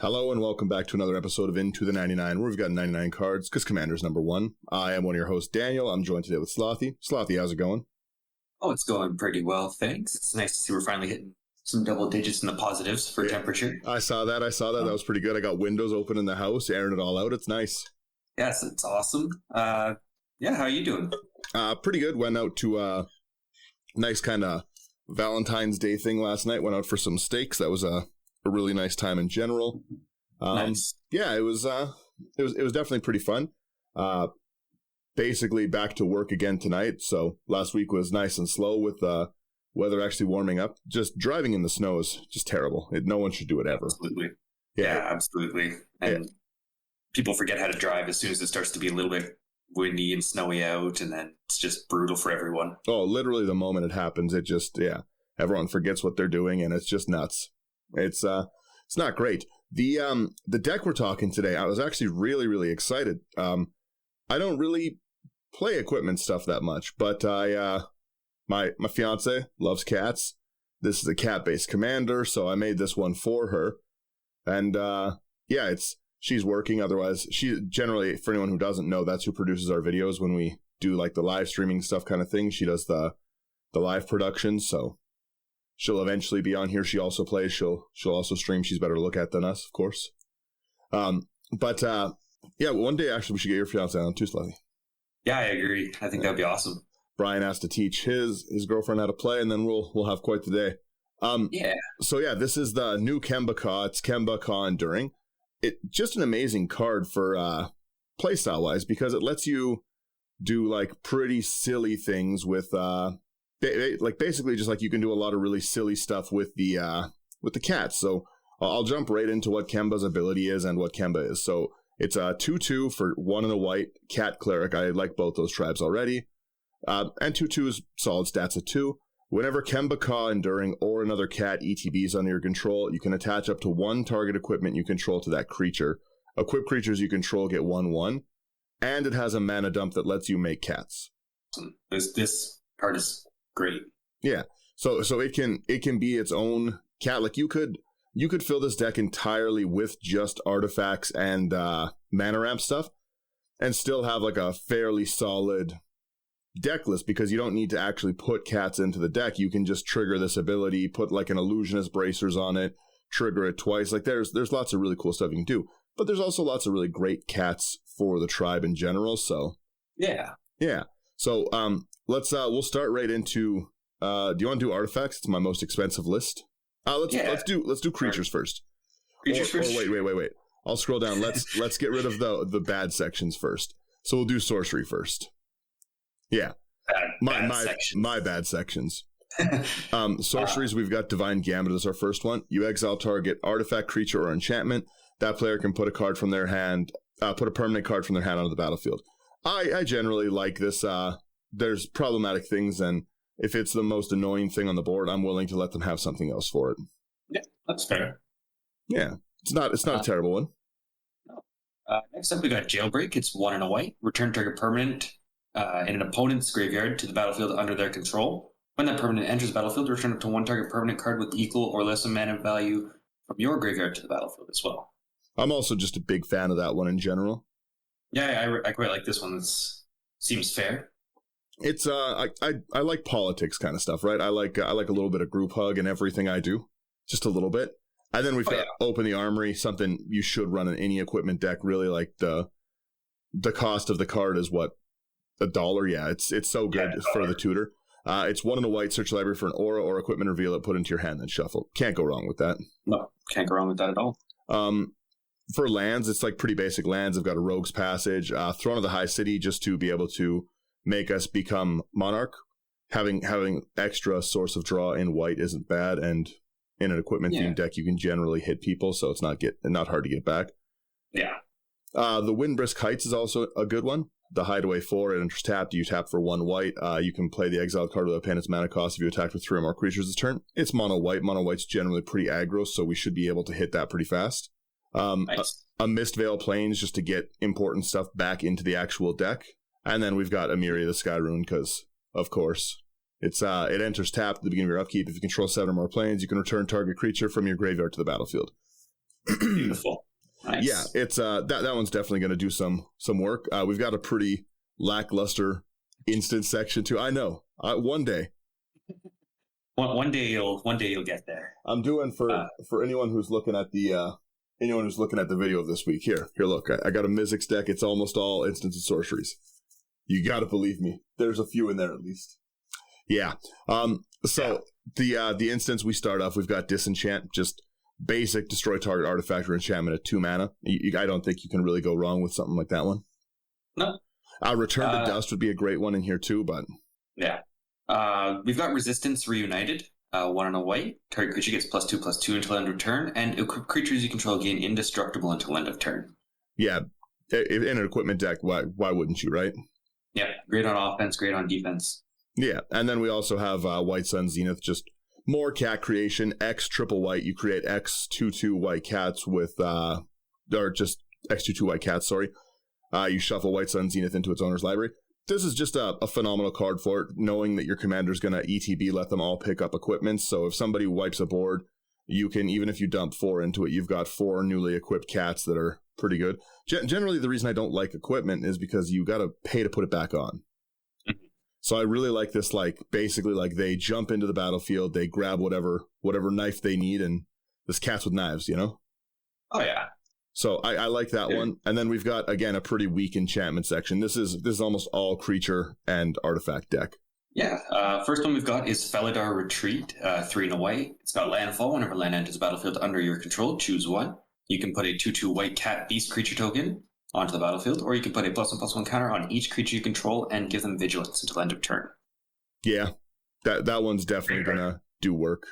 Hello and welcome back to another episode of Into the 99, where we've got 99 cards, because Commander's number one. I am one of your hosts, Daniel. I'm joined today with Slothy. Slothy, how's it going? Oh, it's going pretty well, thanks. It's nice to see we're finally hitting some double digits in the positives for temperature. I saw that. That was pretty good. I got windows open in the house, airing it all out. It's nice. Yes, it's awesome. How are you doing? Pretty good. Went out to a nice kind of Valentine's Day thing last night. Went out for some steaks. That was a really nice time in general. Nice. Yeah, it was definitely pretty fun. Basically back to work again tonight. So last week was nice and slow with weather actually warming up. Just driving in the snow is just terrible. No one should do it ever. Absolutely. Yeah, absolutely. And people forget how to drive as soon as it starts to be a little bit windy and snowy out, and then it's just brutal for everyone. Oh, literally the moment it happens, it just, everyone forgets what they're doing, and it's just nuts. It's not great. The deck we're talking today, I was actually really, really excited. I don't really play equipment stuff that much, but my fiance loves cats. This is a cat-based commander, so I made this one for her. And she's working. Otherwise, she generally, for anyone who doesn't know, that's who produces our videos when we do like the live streaming stuff kind of thing. She does the live production, so she'll eventually be on here. She also plays. She'll also stream. She's better to look at than us, of course. One day actually we should get your fiance on too, Slothy. Yeah, I agree. I think that'd be awesome. Brian has to teach his girlfriend how to play, and then we'll have quite the day. So this is the new Kemba Ka. It's Kemba Ka Enduring. It just an amazing card for playstyle wise, because it lets you do like pretty silly things with basically just like you can do a lot of really silly stuff with the cats. So I'll jump right into what Kemba's ability is and what Kemba is. So it's a 2/2 for 1 and a white cat cleric. I like both those tribes already. And 2/2 is solid stats of 2. Whenever Kemba Ka Enduring or another cat ETBs under your control, you can attach up to 1 target equipment you control to that creature. Equipped creatures you control get 1/1, and it has a mana dump that lets you make cats. This card is great. Yeah, so it can be its own cat. Like you could fill this deck entirely with just artifacts and mana ramp stuff, and still have like a fairly solid deck list, because you don't need to actually put cats into the deck. You can just trigger this ability, put like an illusionist bracers on it, trigger it twice. Like there's lots of really cool stuff you can do, but there's also lots of really great cats for the tribe in general. So yeah. So we'll start right into. Do you want to do artifacts? It's my most expensive list. Let's do creatures first. Creatures first. Wait. I'll scroll down. Let's get rid of the bad sections first. So we'll do sorcery first. Yeah, my bad sections. Sorceries, we've got Divine Gambit as our first one. You exile target artifact, creature, or enchantment. That player can put a card from their hand, put a permanent card from their hand onto the battlefield. I generally like this. There's problematic things, and if it's the most annoying thing on the board, I'm willing to let them have something else for it. Yeah, that's fair. Yeah, it's not a terrible one. No. Next up, we got Jailbreak. It's 1 and a white. Return target permanent in an opponent's graveyard to the battlefield under their control. When that permanent enters the battlefield, return up to 1 target permanent card with equal or less mana value from your graveyard to the battlefield as well. I'm also just a big fan of that one in general. Yeah, I quite like this one. This seems fair. It's I like politics kind of stuff, right? I like a little bit of group hug in everything I do, just a little bit. And then we've got Open the Armory, something you should run in any equipment deck. Really, like the cost of the card is what, $1? Yeah, it's so good for the tutor. It's 1 and a white. Search library for an aura or equipment, reveal it, put into your hand, then shuffle. Can't go wrong with that. No, can't go wrong with that at all. For lands, it's like pretty basic lands. I've got a Rogue's Passage, Throne of the High City, just to be able to make us become Monarch. Having extra source of draw in white isn't bad, and in an equipment themed deck, you can generally hit people, so it's not hard to get back. Yeah. The Windbrisk Heights is also a good one. The Hideaway 4, it enters tapped. You tap for 1 white. You can play the exiled card without paying its mana cost if you attack with 3 or more creatures this turn. It's mono white. Mono white's generally pretty aggro, so we should be able to hit that pretty fast. Nice. A Mistveil Plains just to get important stuff back into the actual deck. And then we've got Emiria the Skyrune, because, of course, it enters tapped at the beginning of your upkeep. If you control 7 or more planes, you can return target creature from your graveyard to the battlefield. Beautiful. Nice. Yeah, it's that one's definitely going to do some work. We've got a pretty lackluster instant section too. I know. One day. One day you'll get there. I'm doing for anyone who's looking at the video of this week. Here, look. I got a Mizzix deck. It's almost all instants and sorceries. You got to believe me. There's a few in there at least. Yeah. The instance we start off, we've got Disenchant, just basic destroy target artifact or enchantment at 2 mana. I don't think you can really go wrong with something like that one. No. Return to Dust would be a great one in here too, but yeah. We've got Resistance Reunited, 1 and a white. Target creature gets +2/+2 until end of turn, and equipped creatures you control gain indestructible until end of turn. Yeah, in an equipment deck, why wouldn't you, right? Yeah, great on offense, great on defense. Yeah, and then we also have White Sun Zenith, just more cat creation, X triple white. You create X 2/2 white cats with, or just X 2/2 white cats, sorry. You shuffle White Sun Zenith into its owner's library. This is just a phenomenal card for it, knowing that your commander's going to ETB, let them all pick up equipment. So if somebody wipes a board, you can, even if you dump 4 into it, you've got 4 newly equipped cats that are pretty good. Generally, the reason I don't like equipment is because you got to pay to put it back on. So I really like this, like, basically, like, they jump into the battlefield, they grab whatever knife they need, and this cat's with knives, you know? Oh, yeah. So I like that one. And then we've got, again, a pretty weak enchantment section. This is almost all creature and artifact deck. Yeah. First one we've got is Felidar Retreat, 3 and a white. It's got landfall. Whenever land enters the battlefield under your control, choose 1. You can put a 2/2 white cat beast creature token onto the battlefield, or you can put a +1/+1 counter on each creature you control and give them vigilance until end of turn. Yeah, that one's definitely gonna do work.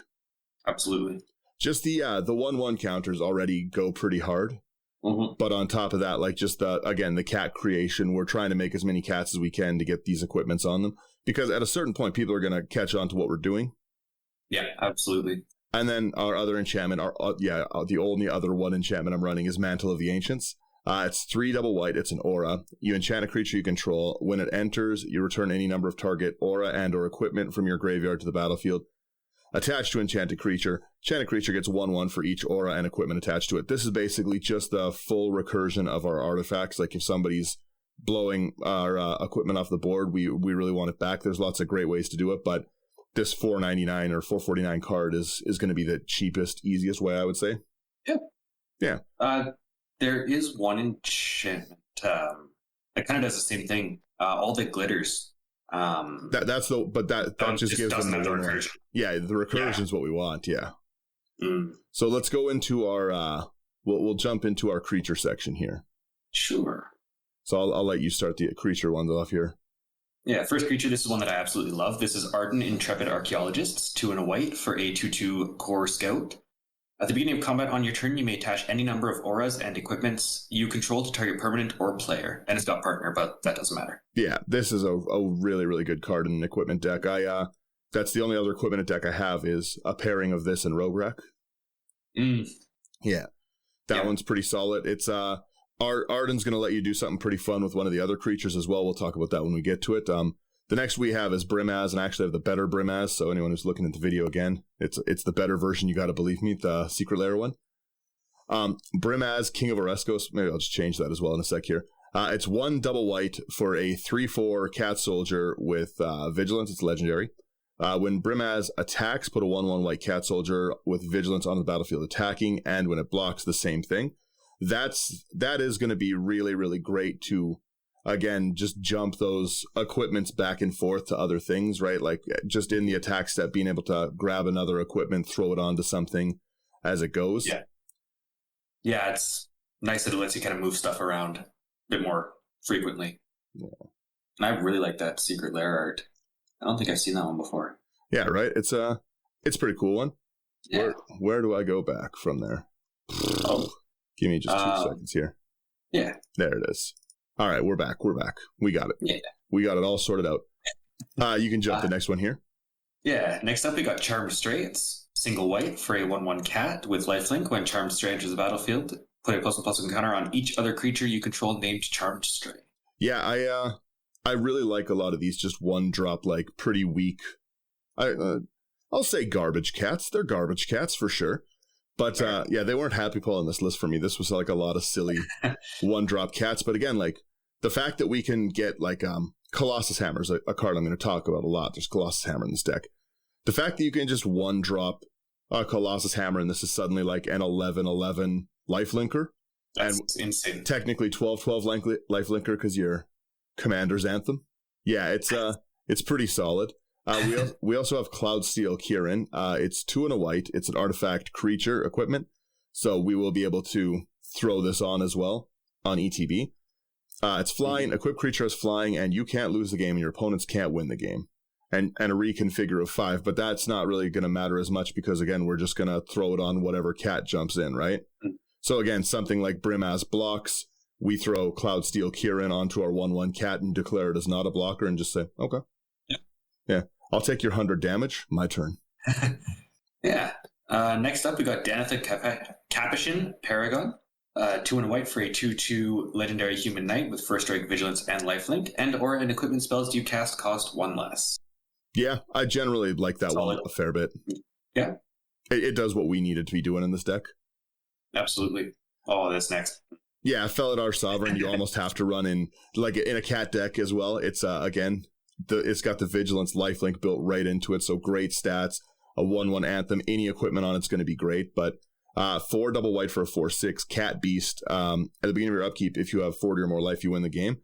Absolutely. Just the 1/1 counters already go pretty hard. Mm-hmm. But on top of that, like just the cat creation, we're trying to make as many cats as we can to get these equipments on them, because at a certain point, people are going to catch on to what we're doing. Yeah, absolutely. And then our other enchantment, the only other one enchantment I'm running is Mantle of the Ancients. It's 3 double white. It's an aura. You enchant a creature you control. When it enters, you return any number of target aura and or equipment from your graveyard to the battlefield. Attached to enchanted creature. Enchanted creature gets 1/1 for each aura and equipment attached to it. This is basically just the full recursion of our artifacts. Like if somebody's blowing our equipment off the board, we really want it back. There's lots of great ways to do it, but this $4.99 or $4.49 card is going to be the cheapest, easiest way, I would say. Yeah. Yeah. There is one enchantment that kind of does the same thing. All the glitters. That just gives them the recursion. Yeah, the recursion is what we want. Yeah. So let's go into our we'll jump into our creature section here. Sure. So I'll let you start the creature ones off here. Yeah, first creature. This is one that I absolutely love. This is Ardent Intrepid Archaeologist, 2 and a white for a 2/2 core scout. At the beginning of combat on your turn, you may attach any number of auras and equipments you control to target permanent or player. And it's got partner, but that doesn't matter. Yeah, this is a really, really good card in an equipment deck. That's the only other equipment deck I have is a pairing of this and Rogue Rack. Yeah, that one's pretty solid. It's Arden's going to let you do something pretty fun with one of the other creatures as well. We'll talk about that when we get to it. The next we have is Brimaz, and I actually have the better Brimaz, so anyone who's looking at the video again, it's the better version, you gotta believe me, the Secret Lair one. Brimaz, King of Oreskos, maybe I'll just change that as well in a sec here. It's 1 double white for a 3/4 cat soldier with vigilance, it's legendary. When Brimaz attacks, put a 1/1 white cat soldier with vigilance on the battlefield attacking, and when it blocks, the same thing. That is going to be really, really great to, again, just jump those equipments back and forth to other things, right? Like just in the attack step, being able to grab another equipment, throw it onto something as it goes. Yeah, it's nice that it lets you kind of move stuff around a bit more frequently. Yeah. And I really like that Secret Lair art. I don't think I've seen that one before. Yeah, right? It's a pretty cool one. Yeah. Where do I go back from there? Oh. Give me just 2 seconds here. Yeah. There it is. All right, we're back. We got it. Yeah. We got it all sorted out. You can jump the next one here. Yeah, next up we got Charmed Stray. It's single white for a 1/1 cat with lifelink. When Charmed Stray enters the battlefield, put a +1/+1 counter on each other creature you control named Charmed Stray. Yeah, I really like a lot of these just 1-drop, like pretty weak. I'll say garbage cats. They're garbage cats for sure. But yeah, they weren't happy pulling this list for me. This was like a lot of silly one drop cats. But again, like the fact that we can get like Colossus Hammer is a card I'm going to talk about a lot. There's Colossus Hammer in this deck. The fact that you can just one drop a Colossus Hammer and this is suddenly like an 11/11 lifelinker. That's and insane. Technically 12/12 lifelinker because you're Commander's Anthem. Yeah, it's pretty solid. We also have Cloudsteel Kieran. It's 2 and a white. It's an artifact creature equipment, so we will be able to throw this on as well on ETB. It's flying. Equipped creature is flying, and you can't lose the game, and your opponents can't win the game. And a reconfigure of 5, but that's not really going to matter as much because again, we're just going to throw it on whatever cat jumps in, right? So again, something like Brimaz blocks. We throw Cloudsteel Kieran onto our 1/1 cat and declare it as not a blocker and just say, okay. Yeah. I'll take your 100 damage. My turn. Yeah. Next up, we got Danitha Capuchin Paragon. 2 and a white for a 2/2 legendary human knight with first strike, vigilance, and lifelink. And or an equipment spells you cast cost 1 less. Yeah, I generally like that Solid. one a fair bit. Yeah. It does what we needed to be doing in this deck. Absolutely. Oh, that's next. Yeah, Felidar Sovereign, you almost have to run in like in a cat deck as well. It's again, it's got the vigilance lifelink built right into it, so great stats. A 1/1 Anthem, any equipment on it's going to be great. But 4 double white for a 4/6 cat beast. At the beginning of your upkeep, if you have 40 or more life, you win the game.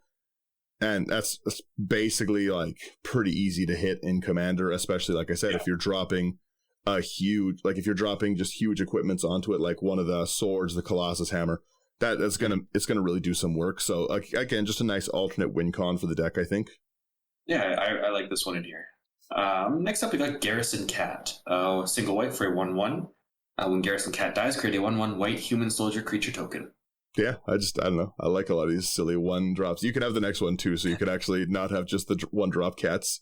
And that's basically like pretty easy to hit in Commander, especially like I said, if you're dropping if you're dropping just huge equipments onto it, like one of the swords, the Colossus Hammer, it's gonna really do some work. So again, just a nice alternate win con for the deck, I think. Yeah, I like this one in here. Next up, we got Garrison Cat. Single white for a 1/1. When Garrison Cat dies, create a 1/1 white human soldier creature token. Yeah, I don't know. I like a lot of these silly one drops. You can have the next one too, so you could actually not have just the one drop cats.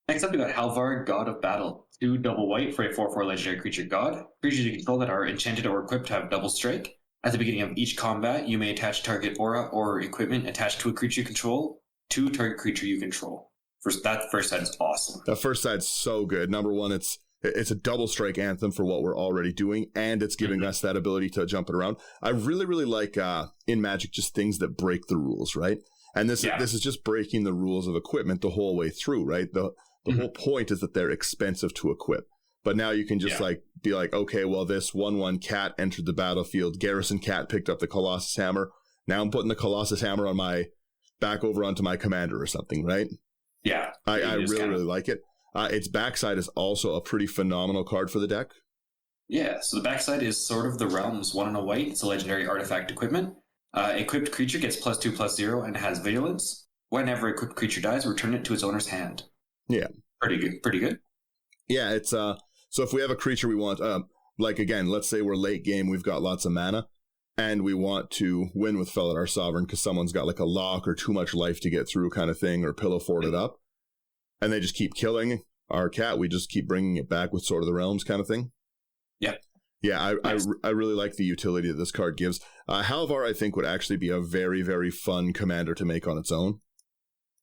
Next up, we got Halvar, God of Battle. 2 double white for a 4/4 legendary creature god. Creatures you control that are enchanted or equipped have double strike. At the beginning of each combat, you may attach target aura or equipment attached to a creature you control to target creature you control. That first side is awesome. That first side's so good. Number one, it's a double strike anthem for what we're already doing, and it's giving us that ability to jump it around. I really, really like in Magic just things that break the rules, right? And this is just breaking the rules of equipment the whole way through, right? The whole point is that they're expensive to equip. But now you can just be like, okay, well, this 1/1 cat entered the battlefield. Garrison Cat picked up the Colossus Hammer. Now I'm putting the Colossus Hammer on back over onto my commander or something, right? Yeah. I really like it. Its backside is also a pretty phenomenal card for the deck. Yeah, so the backside is Sword of the Realms, 1 and a white. It's a legendary artifact equipment. Equipped creature gets +2/+0 and has vigilance. Whenever equipped creature dies, return it to its owner's hand. Yeah. Pretty good. Yeah, it's so if we have a creature we want, like again, let's say we're late game, we've got lots of mana, and we want to win with Felidar Sovereign because someone's got like a lock or too much life to get through kind of thing, or pillow fort it up, and they just keep killing our cat, we just keep bringing it back with Sword of the Realms kind of thing. Yep. Yeah, I really like the utility that this card gives. Halvar, I think, would actually be a very, very fun commander to make on its own.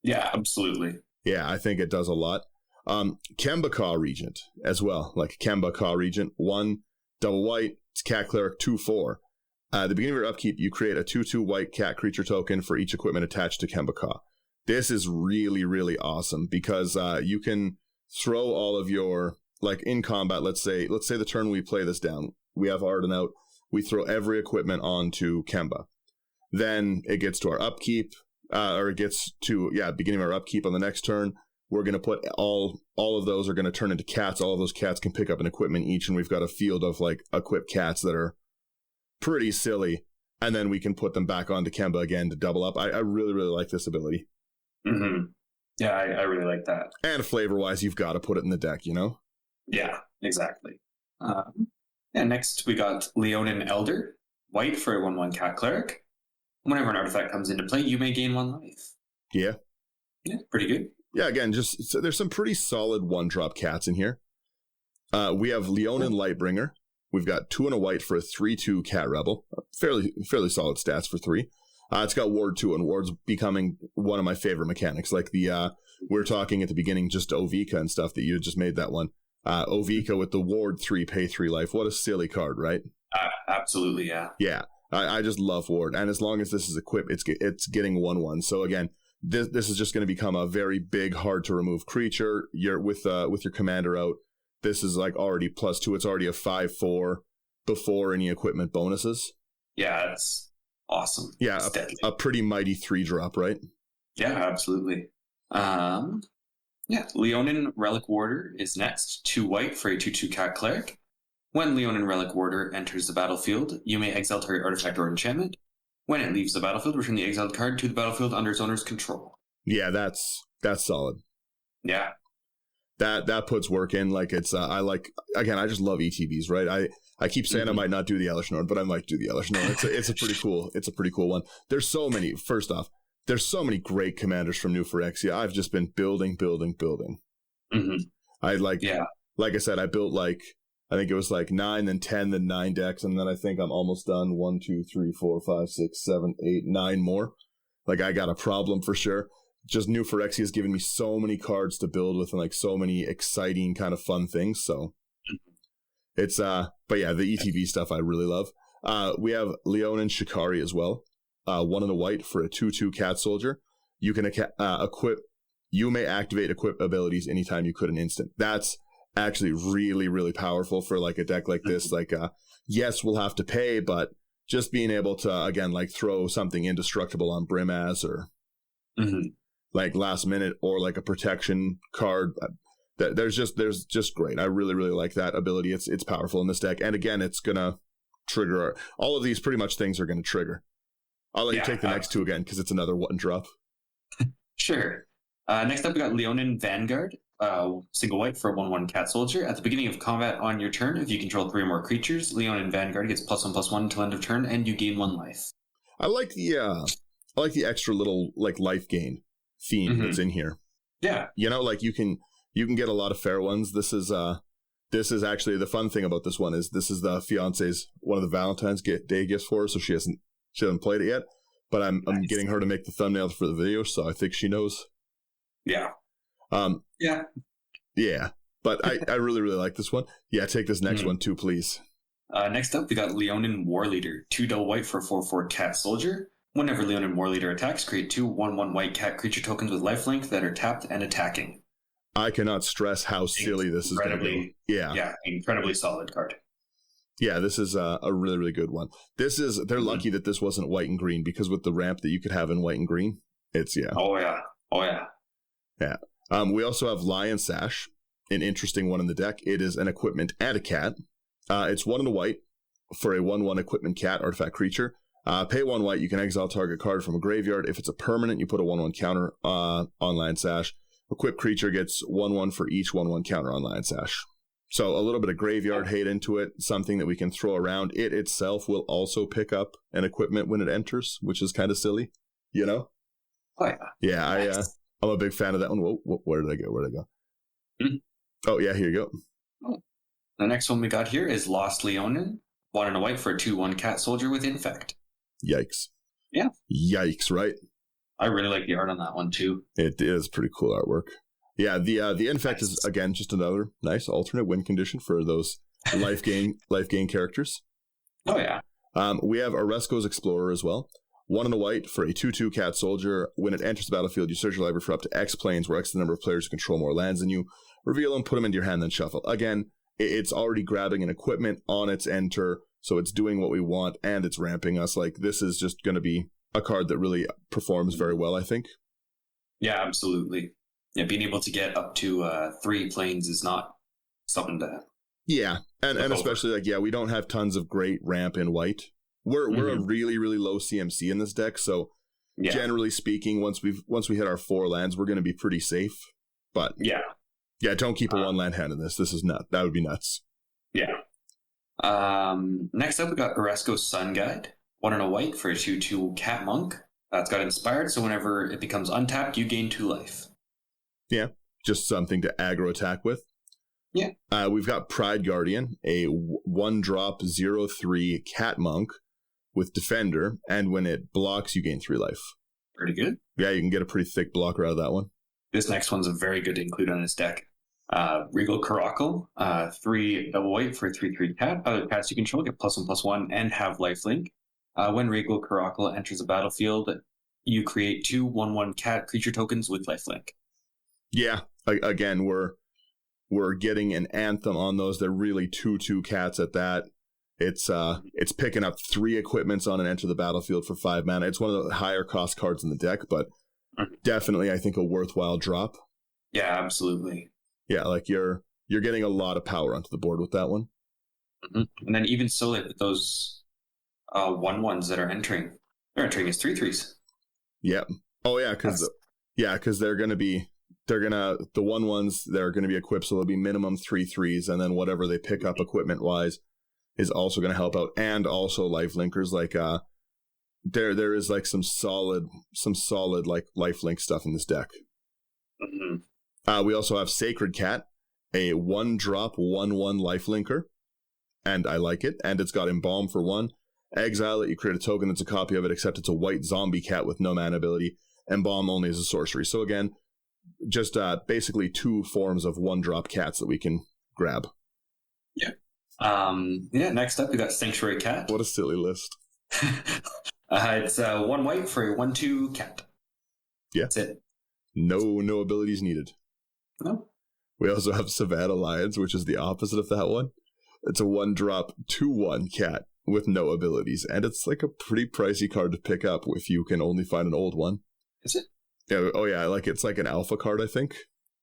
Yeah, absolutely. Yeah, I think it does a lot. Kemba Ka Regent as well, like Kemba Ka Regent, 1 double white, it's Cat Cleric 2/4. At the beginning of your upkeep, you create a 2/2 white cat creature token for each equipment attached to Kemba Ka. This is really, really awesome because you can throw all of your, like in combat, let's say the turn we play this down, we have Arden out, we throw every equipment onto Kemba. Then it gets to our upkeep, or it gets to, beginning of our upkeep on the next turn. We're going to put all of those are going to turn into cats. All of those cats can pick up an equipment each, and we've got a field of like equipped cats that are pretty silly. And then we can put them back onto Kemba again to double up. I really, really like this ability. Mm-hmm. Yeah, I really like that. And flavor-wise, you've got to put it in the deck, you know? Yeah, exactly. Next we got Leonin Elder, white for a 1/1 cat cleric. Whenever an artifact comes into play, you may gain 1 life. Yeah. Yeah, pretty good. Yeah, again, there's some pretty solid 1-drop cats in here. We have Leonin Lightbringer. We've got 2 and a white for a 3/2 cat rebel. Fairly solid stats for 3. It's got Ward 2, and Ward's becoming one of my favorite mechanics. Like we were talking at the beginning, just Ovika and stuff that you had just made that one. Ovika with the Ward 3 pay 3 life. What a silly card, right? Absolutely, yeah. Yeah, I just love Ward. And as long as this is equipped, it's getting 1/1. So again, this is just going to become a very big, hard to remove creature. You're with your commander out. This is like already +2. It's already a 5/4 before any equipment bonuses. Yeah, it's awesome. Yeah, it's a pretty mighty 3-drop, right? Yeah, absolutely. Leonin Relic Warder is next. 2 white for a 2/2 cat cleric. When Leonin Relic Warder enters the battlefield, you may exile target artifact or enchantment. When it leaves the battlefield, return the exiled card to the battlefield under its owner's control. Yeah, that's solid. Yeah. That puts work in. Like it's I just love ETBs, right? I keep saying I might not do the Elish Nord, but I might do the Elish Nord. It's a pretty cool one. There's so many. First off, there's so many great commanders from New Phyrexia. I've just been building. Mm-hmm. Like I said, I built I think it was 9, then 10, then 9 decks, and then I think I'm almost done. 1, 2, 3, 4, 5, 6, 7, 8, 9 more. Like I got a problem for sure. Just New Phyrexia has given me so many cards to build with and so many exciting kind of fun things. So it's but yeah, the ETB stuff I really love. We have Leonin Shikari as well. 1 and a white for a 2/2 cat soldier. You can equip. You may activate equip abilities anytime you could an instant. That's actually really, really powerful for a deck like this. Yes, we'll have to pay, but just being able to again throw something indestructible on Brimaz or last minute or a protection card. There's just great. I really, really like that ability. It's powerful in this deck, and again, it's gonna trigger all of these. Pretty much things are gonna trigger. I'll let you take the next 2 again because it's another 1-drop. Sure. Next up, we got Leonin Vanguard. Single white for a 1/1 cat soldier. At the beginning of combat on your turn, if you control 3 or more creatures, Leonin Vanguard gets +1/+1 until end of turn, and you gain 1 life. I like the extra little life gain theme that's in here. Yeah, you can get a lot of fair ones. This is actually the fun thing about this one is this is the fiance's one of the Valentine's Day gifts for her, so she hasn't played it yet. But I'm getting her to make the thumbnail for the video, so I think she knows. Yeah. Yeah. But I really, really like this one. Yeah, take this next one too, please. Next up, we got Leonin War Leader. 2 double white for a 4/4 cat soldier. Whenever Leonin War Leader attacks, create 2 1/1 white cat creature tokens with lifelink that are tapped and attacking. I cannot stress how silly this is going to be. Yeah, incredibly solid card. Yeah, this is a really, really good one. They're lucky that this wasn't white and green, because with the ramp that you could have in white and green, it's Oh yeah. Yeah. We also have Lion Sash, an interesting one in the deck. It is an equipment and a cat. It's 1 and a white for a 1/1 equipment cat artifact creature. Pay 1 white, you can exile target card from a graveyard. If it's a permanent, you put a 1/1 counter on Lion Sash. Equipped creature gets 1/1 for each 1/1 counter on Lion Sash. So a little bit of graveyard hate into it, something that we can throw around. It itself will also pick up an equipment when it enters, which is kind of silly, Oh yeah. Yeah, nice. I'm a big fan of that one. Whoa, where did I go? Oh yeah, here you go. Oh. The next one we got here is Lost Leonin. 1 and a white for a 2/1 cat soldier with Infect. Yikes. Yeah. Yikes, right? I really like the art on that one too. It is pretty cool artwork. Yeah, the Infect is again just another nice alternate win condition for those life gain characters. Oh yeah. We have Oresco's Explorer as well. 1 and a white for a 2/2 cat soldier. When it enters the battlefield, you search your library for up to X planes, where X is the number of players who control more lands than you. Reveal them, put them into your hand, then shuffle. Again, it's already grabbing an equipment on its enter, so it's doing what we want, and it's ramping us. This is just going to be a card that really performs very well, I think. Yeah, absolutely. Yeah, being able to get up to 3 planes is not something to... Yeah, and especially, we don't have tons of great ramp in white. We're a really, really low CMC in this deck, so generally speaking, once we hit our 4 lands, we're going to be pretty safe. But yeah, don't keep a 1-land hand in this. This is nuts. That would be nuts. Yeah. Next up, we got Oresco's Sun Guide. 1 and a white for a 2/2 cat monk. It's got inspired, so whenever it becomes untapped, you gain 2 life. Yeah, just something to aggro attack with. Yeah. We've got Pride Guardian, a 1-drop 0/3 cat monk with Defender, and when it blocks, you gain 3 life. Pretty good. Yeah, you can get a pretty thick blocker out of that one. This next one's a very good to include on his deck. Regal Caracal, 3 double white for a 3/3 cat. Other cats you control get +1/+1 and have lifelink. When Regal Caracal enters the battlefield, you create 2 1/1 cat creature tokens with lifelink. Yeah, again, we're getting an anthem on those. They're really 2/2 cats at that. It's picking up 3 equipments on an enter the battlefield for 5 mana. It's one of the higher cost cards in the deck, but definitely I think a worthwhile drop. Yeah, absolutely. Yeah, like you're getting a lot of power onto the board with that one. Mm-hmm. And then even so, like those 1/1s that are entering, they're entering as 3/3s. Yeah. Oh yeah, because they're gonna the 1/1s they're gonna be equipped, so they'll be minimum 3/3s, and then whatever they pick up equipment wise is also gonna help out, and also life linkers. Like there is like some solid like lifelink stuff in this deck. Mm-hmm. We also have Sacred Cat, a 1-drop 1/1 lifelinker, and I like it. And it's got Embalm for 1. Exile it, you create a token that's a copy of it, except it's a white zombie cat with no mana ability. Embalm only is a sorcery. So again, just basically 2 forms of 1-drop cats that we can grab. Yeah. Next up, we got Sanctuary Cat. What a silly list. It's 1 white for a 1/2 cat. Yeah. That's it. No abilities needed. No. We also have Savannah Lions, which is the opposite of that one. It's a 1-drop 2/1 cat with no abilities, and it's like a pretty pricey card to pick up if you can only find an old one. Is it? Yeah. Oh yeah, like it's like an alpha card, I think.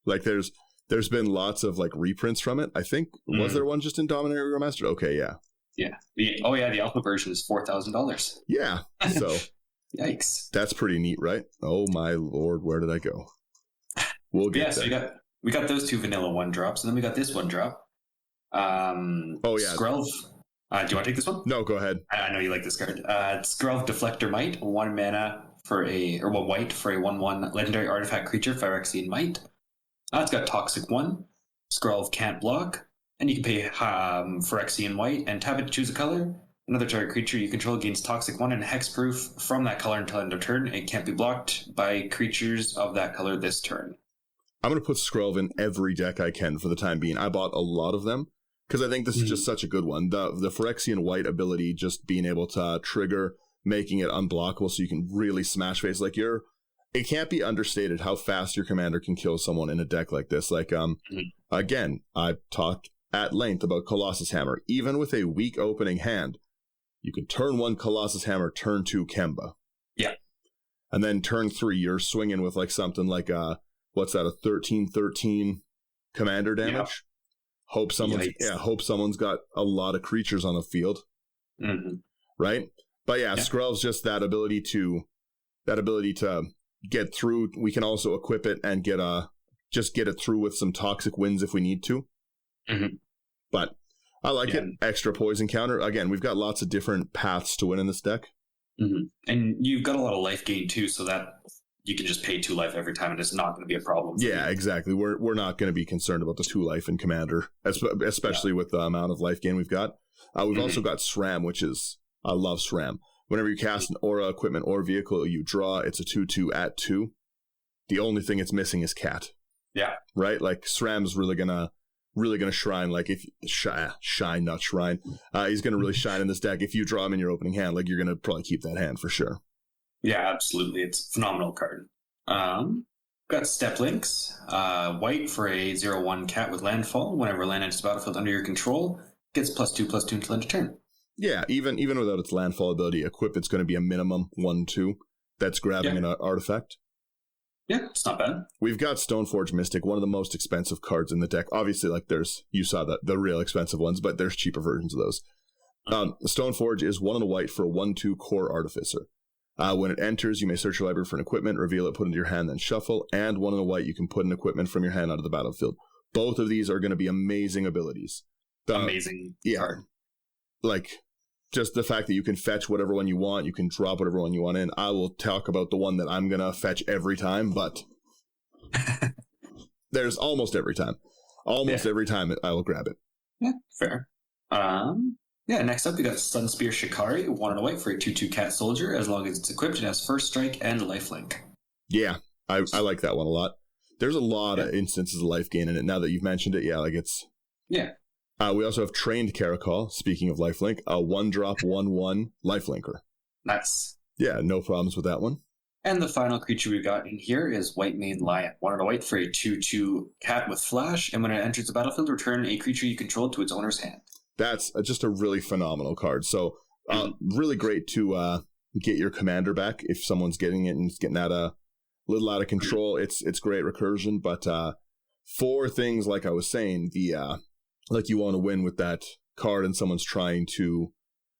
Like there's been lots of like reprints from it. I think was there one just in Dominaria Remastered? Okay, yeah. Yeah. The alpha version is $4,000. Yeah. So yikes. That's pretty neat, right? Oh my lord, where did I go? We'll get there. So we got those 2 vanilla 1-drops, and then we got this 1-drop. Skrelv. Do you want to take this one? No, go ahead. I know you like this card. Skrelv Deflector Might, 1 mana for 1 white for a 1/1 legendary artifact creature, Phyrexian Might. It's got Toxic 1. Skrelv can't block, and you can pay Phyrexian White and tap it to choose a color. Another target creature you control gains Toxic 1 and Hexproof from that color until end of turn. It can't be blocked by creatures of that color this turn. I'm going to put Skrelv in every deck I can for the time being. I bought a lot of them because I think this is just such a good one. The Phyrexian White ability, just being able to trigger, making it unblockable so you can really smash face. Like it can't be understated how fast your commander can kill someone in a deck like this. Like, again, I've talked at length about Colossus Hammer. Even with a weak opening hand, you can turn 1 Colossus Hammer, turn 2 Kemba. Yeah. And then turn 3, you're swinging with like something like what's that, a 13/13 commander damage? Hope someone's got a lot of creatures on the field. Mm-hmm. Right? But yeah, Skrelv's just that ability to get through. We can also equip it and get it through with some toxic wins if we need to. Mm-hmm. But I like it. Extra poison counter. Again, we've got lots of different paths to win in this deck. Mm-hmm. And you've got a lot of life gain too, so that you can just pay 2 life every time, and it's not going to be a problem. Yeah, exactly. We're not going to be concerned about the 2 life in Commander, especially with the amount of life gain we've got. We've also got SRAM, which is, I love SRAM. Whenever you cast an aura, equipment, or vehicle you draw, it's a 2/2 at 2. The only thing it's missing is Cat. Yeah. Right? Like SRAM's really gonna shine. Like if shine, not shrine. He's gonna really shine in this deck. If you draw him in your opening hand, like you're gonna probably keep that hand for sure. Yeah, absolutely. It's a phenomenal card. Got Step Links. White for a 0/1 cat with landfall. Whenever land enters the battlefield under your control, gets +2/+2 until end of turn. Yeah, even without its landfall ability, equip it's going to be a minimum 1/2 that's grabbing an artifact. Yeah, it's not bad. We've got Stoneforge Mystic, one of the most expensive cards in the deck. Obviously, like you saw the real expensive ones, but there's cheaper versions of those. Stoneforge is 1 and a white for a 1/2 core artificer. When it enters, you may search your library for an equipment, reveal it, put it into your hand, then shuffle. And 1 and a white, you can put an equipment from your hand onto the battlefield. Both of these are going to be amazing abilities. Amazing card. Like, just the fact that you can fetch whatever one you want, you can drop whatever one you want in. I will talk about the one that I'm going to fetch every time, but there's almost every time. Every time I will grab it. Yeah, fair. Next up we got Sunspear Shikari, 1 and a white for a 2/2 cat soldier. As long as it's equipped, it has first strike and lifelink. Yeah, I like that one a lot. There's a lot of instances of life gain in it. Now that you've mentioned it, yeah, like it's... Yeah. We also have Trained Caracol, speaking of lifelink, a 1-drop, 1/1 lifelinker. Nice. Yeah, no problems with that one. And the final creature we got in here is White Mane Lion. 1 and a white for a 2/2 cat with flash, and when it enters the battlefield, return a creature you control to its owner's hand. That's just a really phenomenal card. So really great to get your commander back if someone's getting it and it's getting a little out of control. It's great recursion, but for things like I was saying, the like you want to win with that card and someone's trying to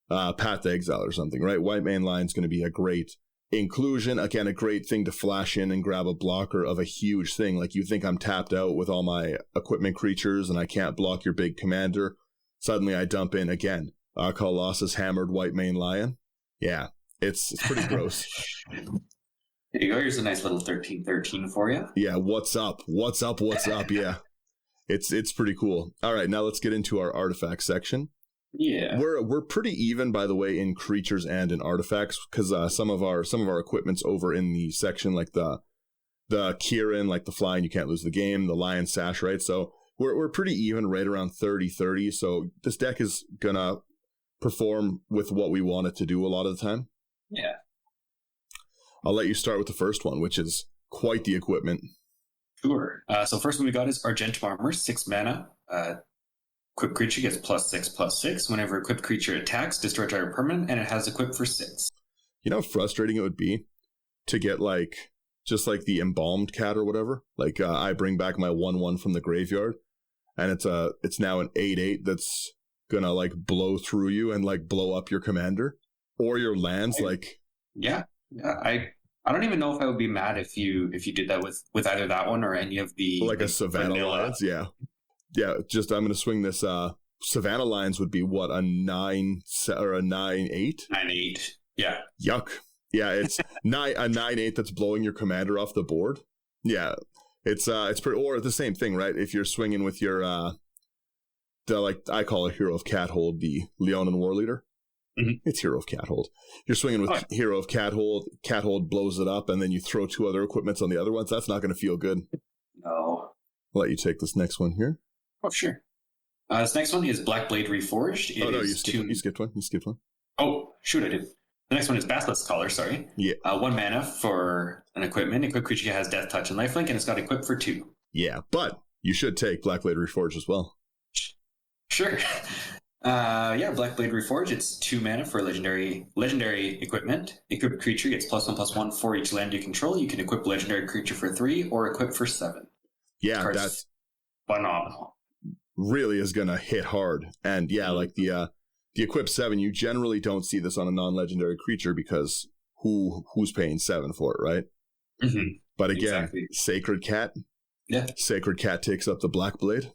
Path to Exile or something, right? White Mane Lion's going to be a great inclusion. Again, a great thing to flash in and grab a blocker of a huge thing. Like you think I'm tapped out with all my equipment creatures and I can't block your big commander. Suddenly I dump in again. Colossus Hammered White Mane Lion. Yeah, it's pretty gross. There you go. Here's a nice little 13/13 for you. Yeah, what's up? What's up? What's up? Yeah. It's pretty cool. All right, now let's get into our artifact section. Yeah, we're pretty even, by the way, in creatures and in artifacts, because some of our equipment's over in the section like the Kieran, like the flying you can't lose the game, the Lion Sash, right? So we're pretty even, right around 30/30. So this deck is gonna perform with what we want it to do a lot of the time. Yeah. I'll let you start with the first one, which is quite the equipment. Sure. So first one we got is Argentum Armor, 6 mana. Equipped creature gets +6/+6. Whenever equipped creature attacks, destroy target permanent, and it has equipped for 6. You know how frustrating it would be to get just like the Embalmed Cat or whatever? Like I bring back my 1/1 from the graveyard, and it's now an 8/8 that's gonna like blow through you and like blow up your commander or your lands. Yeah. I don't even know if I would be mad if you did that with either that one or any of the a Savannah Lions. Yeah. Just I'm gonna swing this. Savannah Lions would be what, a 9 or a 9/8? 9/8. Yeah. Yuck. Yeah, it's a 9/8 that's blowing your commander off the board. Yeah, it's pretty, or the same thing, right? If you're swinging with your I call it Hero of Cathold, the Leonin War Leader. Mm-hmm. It's Hero of Cathold. You're swinging with Hero of Cathold. Cathold blows it up, and then you throw 2 other equipments on the other ones. That's not going to feel good. No. I'll let you take this next one here. Oh, sure. This next one is Blackblade Reforged. You skipped one. Oh, shoot, I did. The next one is Basilisk Collar, sorry. Yeah. 1 mana for an equipment. Equipped creature has Death Touch and Lifelink, and it's got equipped for 2. Yeah, but you should take Blackblade Reforged as well. Sure. Blackblade Reforged. It's 2 mana for legendary equipment. Equipped creature gets +1/+1 for each land you control. You can equip legendary creature for 3 or equip for 7. Yeah, that's phenomenal. Really is gonna hit hard. And yeah, like the equip 7, you generally don't see this on a non-legendary creature because who's paying 7 for it, right? Mm-hmm. But again, exactly. Sacred Cat. Yeah. Sacred Cat takes up the Blackblade.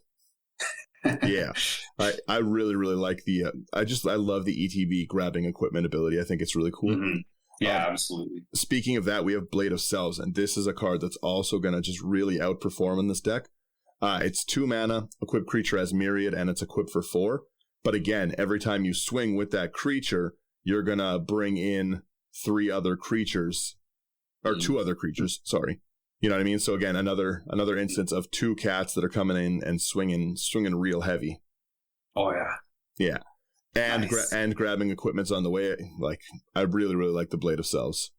Yeah, I really, really like I love the ETB grabbing equipment ability. I think it's really cool. Mm-hmm. Yeah, absolutely. Speaking of that, we have Blade of Selves, and this is a card that's also going to just really outperform in this deck. It's 2 mana, equipped creature has Myriad, and it's equipped for 4. But again, every time you swing with that creature, you're going to bring in 3 other creatures, or 2 other creatures, sorry. You know what I mean? So again, another instance of 2 cats that are coming in and swinging real heavy. Oh yeah, yeah, and nice. And grabbing equipment's on the way. Like I really, really like the Blade of Selves.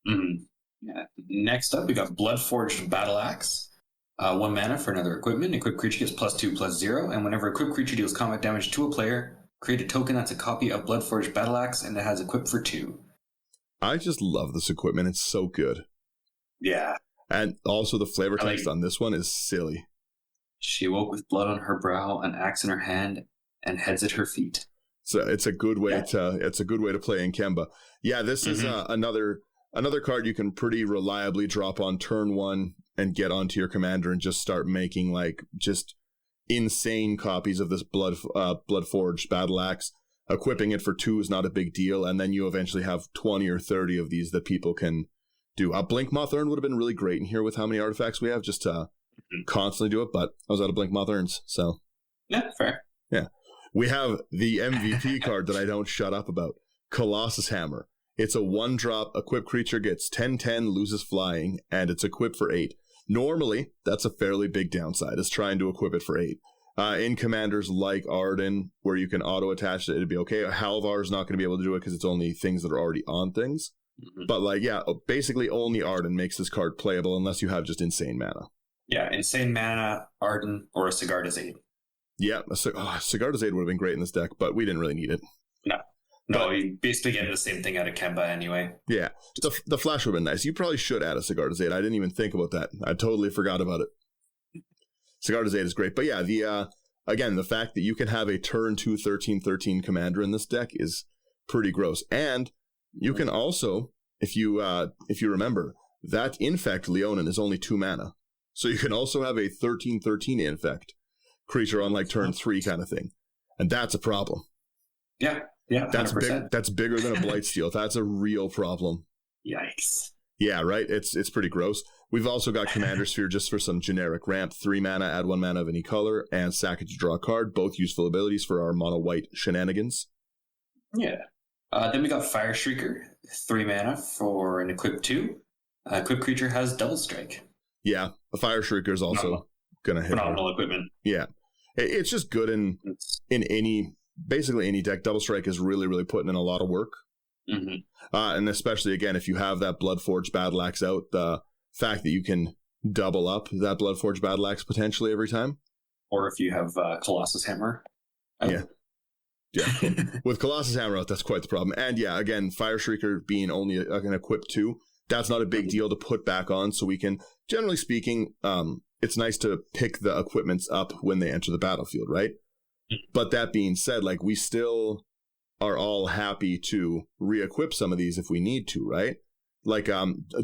Mm-hmm. Yeah. Next up, we got Bloodforged Battle Axe. 1 mana for another equipment. Equipped creature gets +2/+0, and whenever equipped creature deals combat damage to a player, create a token that's a copy of Bloodforged Battle Axe, and it has equipped for 2. I just love this equipment. It's so good. Yeah. And also the flavor text on this one is silly. She awoke with blood on her brow, an axe in her hand, and heads at her feet. So it's a good way to play in Kemba. Yeah, this is another card you can pretty reliably drop on turn 1 and get onto your commander and just start making just insane copies of this Bloodforged Battle Axe. Equipping it for 2 is not a big deal, and then you eventually have 20 or 30 of these that people can do. Blink Moth Urn would have been really great in here with how many artifacts we have, just to constantly do it, but I was out of Blink Moth Urns, so. Yeah, fair. Yeah. We have the MVP card that I don't shut up about, Colossus Hammer. It's a 1-drop, equipped creature gets 10/10, loses flying, and it's equipped for 8. Normally, that's a fairly big downside, is trying to equip it for 8. In commanders like Arden, where you can auto-attach it, it'd be okay. Halvar is not going to be able to do it because it's only things that are already on things. Mm-hmm. But basically only Arden makes this card playable unless you have just insane mana. Yeah, insane mana, Arden, or a Sigarda's Aid. Yeah, Sigarda's Aid would have been great in this deck, but we didn't really need it. No, you basically get the same thing out of Kemba anyway. Yeah, the flash would have been nice. You probably should add a Sigarda's Aid. I didn't even think about that. I totally forgot about it. Sigarda's Aid is great. But yeah, the fact that you can have a turn 2 13/13 commander in this deck is pretty gross. And you can also, if you remember, that Infect Leonin is only 2 mana. So you can also have a 13/13 Infect creature on like turn 3 kind of thing. And that's a problem. Yeah. Yeah, 100%. That's bigger than a Blightsteel. That's a real problem. Yikes. Yeah, right? It's pretty gross. We've also got Commander Sphere just for some generic ramp. 3 mana, add 1 mana of any color, and sack it to draw a card. Both useful abilities for our mono-white shenanigans. Yeah. Then we got Fire Shrieker. 3 mana for an equip 2. Equipped creature has double strike. Yeah, a Fire Shrieker is also going to hit. Phenomenal equipment. Yeah. It's just good in basically any deck. Double strike is really, really putting in a lot of work. Mm-hmm. And especially, again, if you have that Bloodforged Battle Axe out, the fact that you can double up that Bloodforged Battle Axe potentially every time. Or if you have Colossus Hammer out. Yeah. With Colossus Hammer out, that's quite the problem. And yeah, again, Fire Shrieker being only an equip 2, that's not a big deal to put back on. So we can, generally speaking, it's nice to pick the equipments up when they enter the battlefield, right? But that being said, like, we still are all happy to re-equip some of these if we need to, right? Like,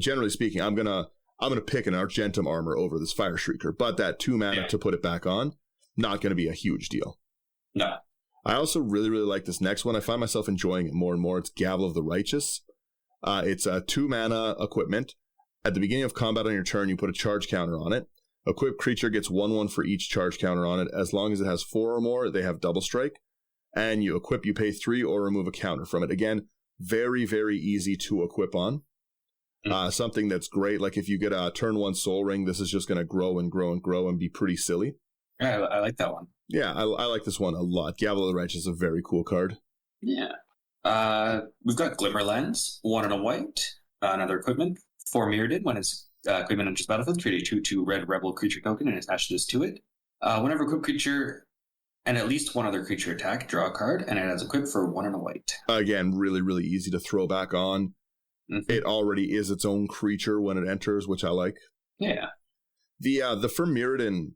generally speaking, I'm gonna pick an Argentum armor over this Fire Shrieker, but that 2 mana to put it back on, not gonna be a huge deal. No. I also really, really like this next one. I find myself enjoying it more and more. It's Gavel of the Righteous. It's a 2 mana equipment. At the beginning of combat on your turn, you put a charge counter on it. Equipped creature gets 1/1 for each charge counter on it. As long as it has 4 or more, they have double strike. And you equip, you pay 3 or remove a counter from it. Again, very, very easy to equip on. Something that's great. Like if you get a turn 1 Soul Ring, this is just going to grow and grow and grow and be pretty silly. Yeah, I like that one. Yeah, I like this one a lot. Gavel of the Righteous is a very cool card. Yeah. We've got Glimmer Lens, 1 and a white. Another equipment. 4 Mirrodin. When it's equipment enters battlefield, create a 2/2 red rebel creature token and attach this to it. Whenever equipped creature and at least one other creature attack, draw a card, and it has equipped for 1 and a white. Again, really, really easy to throw back on. Mm-hmm. It already is its own creature when it enters, which I like. Yeah. The Mirrodin